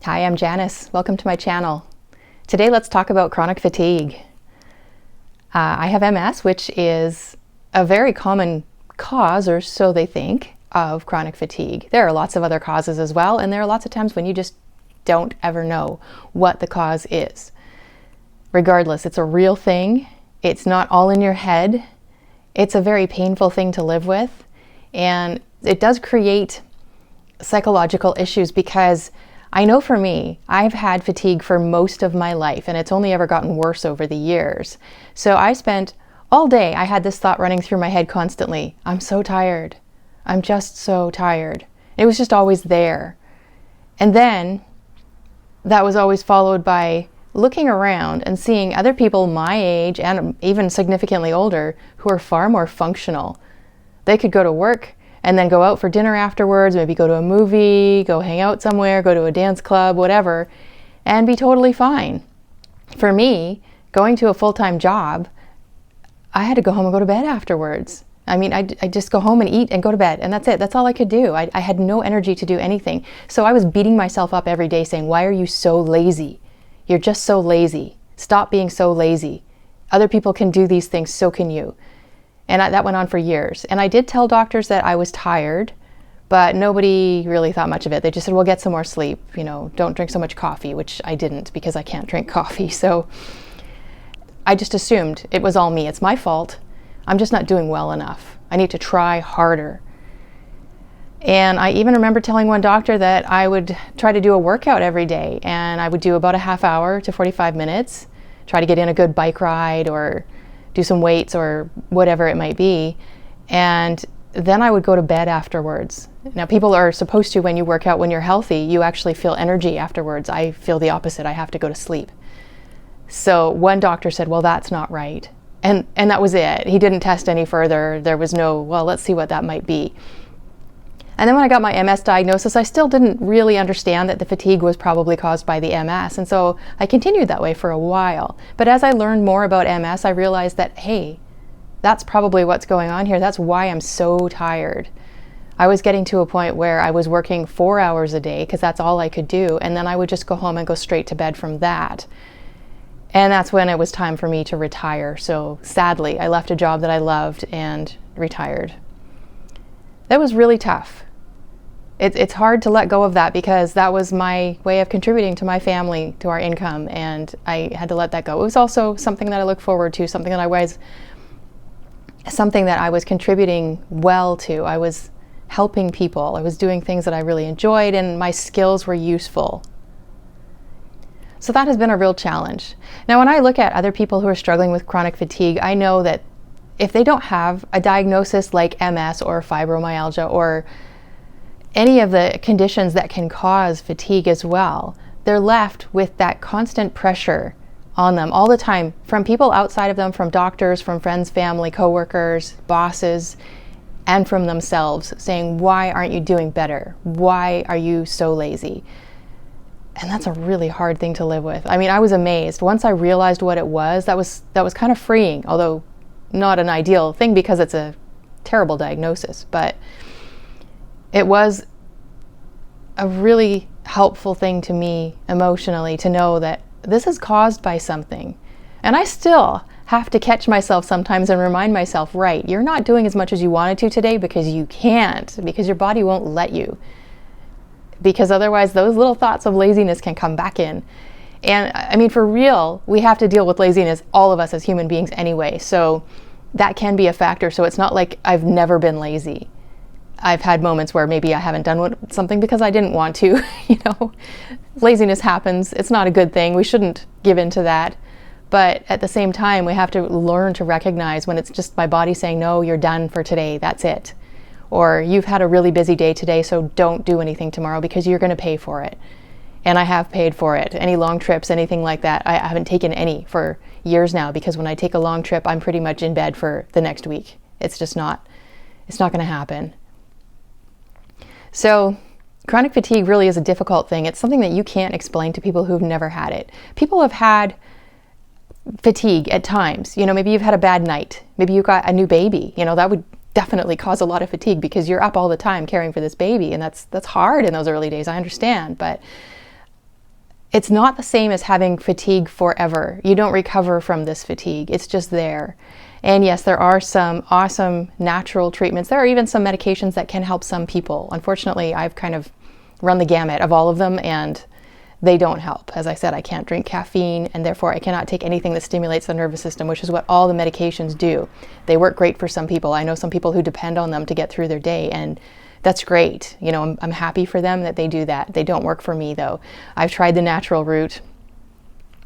Hi, I'm Janice. Welcome to my channel. Today let's talk about chronic fatigue. I have MS, which is a very common cause, or so they think, of chronic fatigue. There are lots of other causes as well, and there are lots of times when you just don't ever know what the cause is. Regardless, it's a real thing. It's not all in your head. It's a very painful thing to live with, and it does create psychological issues because I know for me, I've had fatigue for most of my life, and it's only ever gotten worse over the years. So I spent all day, I had this thought running through my head constantly. I'm so tired. I'm just so tired. It was just always there. And then that was always followed by looking around and seeing other people my age and even significantly older who are far more functional. They could go to work and then go out for dinner afterwards, maybe go to a movie, go hang out somewhere, go to a dance club, whatever, and be totally fine. For me, going to a full-time job, I had to go home and go to bed afterwards. I mean, I just go home and eat and go to bed, and that's it. That's all I could do. I had no energy to do anything. So I was beating myself up every day saying, why are you so lazy? You're just so lazy. Stop being so lazy. Other people can do these things, so can you. And that went on for years. And I did tell doctors that I was tired, but nobody really thought much of it. They just said, well, get some more sleep. You know, don't drink so much coffee, which I didn't because I can't drink coffee. So I just assumed it was all me. It's my fault. I'm just not doing well enough. I need to try harder. And I even remember telling one doctor that I would try to do a workout every day. And I would do about a half hour to 45 minutes, try to get in a good bike ride or do some weights or whatever it might be, and then I would go to bed afterwards. Now, people are supposed to, when you work out, when you're healthy, you actually feel energy afterwards. I feel the opposite. I have to go to sleep. So one doctor said, well, that's not right. And that was it. He didn't test any further. There was no, well, let's see what that might be. And then when I got my MS diagnosis, I still didn't really understand that the fatigue was probably caused by the MS. And so I continued that way for a while. But as I learned more about MS, I realized that, hey, that's probably what's going on here. That's why I'm so tired. I was getting to a point where I was working 4 hours a day because that's all I could do. And then I would just go home and go straight to bed from that. And that's when it was time for me to retire. So sadly, I left a job that I loved and retired. That was really tough. It's hard to let go of that because that was my way of contributing to my family, to our income, and I had to let that go. It was also something that I look forward to, something that I was contributing well to. I was helping people. I was doing things that I really enjoyed, and my skills were useful. So that has been a real challenge. Now, when I look at other people who are struggling with chronic fatigue, I know that if they don't have a diagnosis like MS or fibromyalgia or any of the conditions that can cause fatigue as well, they're left with that constant pressure on them all the time from people outside of them, from doctors, from friends, family, coworkers, bosses, and from themselves saying, why aren't you doing better? Why are you so lazy? And that's a really hard thing to live with. I mean, I was amazed. Once I realized what it was, that was kind of freeing, although not an ideal thing because it's a terrible diagnosis. But it was a really helpful thing to me emotionally to know that this is caused by something. And I still have to catch myself sometimes and remind myself, right, you're not doing as much as you wanted to today because you can't, because your body won't let you. Because otherwise those little thoughts of laziness can come back in. And I mean, for real, we have to deal with laziness, all of us as human beings anyway. So that can be a factor. So it's not like I've never been lazy. I've had moments where maybe I haven't done something because I didn't want to, Laziness happens. It's not a good thing. We shouldn't give in to that. But at the same time, we have to learn to recognize when it's just my body saying, no, you're done for today. That's it. Or you've had a really busy day today, so don't do anything tomorrow because you're going to pay for it. And I have paid for it. Any long trips, anything like that, I haven't taken any for years now because when I take a long trip, I'm pretty much in bed for the next week. It's not going to happen. So chronic fatigue really is a difficult thing. It's something that you can't explain to people who've never had it. People have had fatigue at times. Maybe you've had a bad night. Maybe you got a new baby. That would definitely cause a lot of fatigue because you're up all the time caring for this baby, and that's hard in those early days. I understand, but it's not the same as having fatigue forever. You don't recover from this fatigue. It's just there. And yes, there are some awesome natural treatments. There are even some medications that can help some people. Unfortunately, I've kind of run the gamut of all of them, and they don't help. As I said, I can't drink caffeine, and therefore I cannot take anything that stimulates the nervous system, which is what all the medications do. They work great for some people. I know some people who depend on them to get through their day, and that's great. You know, I'm happy for them that they do that. They don't work for me, though. I've tried the natural route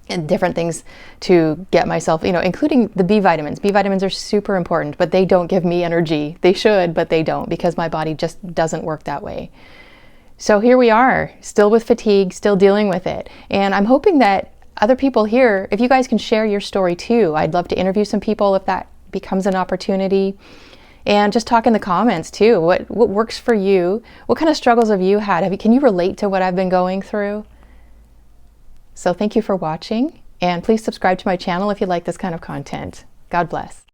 and different things to get myself, you know, including the B vitamins. B vitamins are super important, but they don't give me energy. They should, but they don't, because my body just doesn't work that way. So here we are, still with fatigue, still dealing with it. And I'm hoping that other people here, if you guys can share your story too, I'd love to interview some people if that becomes an opportunity. And just talk in the comments too. What works for you? What kind of struggles have you had? Can you relate to what I've been going through? So thank you for watching, and please subscribe to my channel if you like this kind of content. God bless.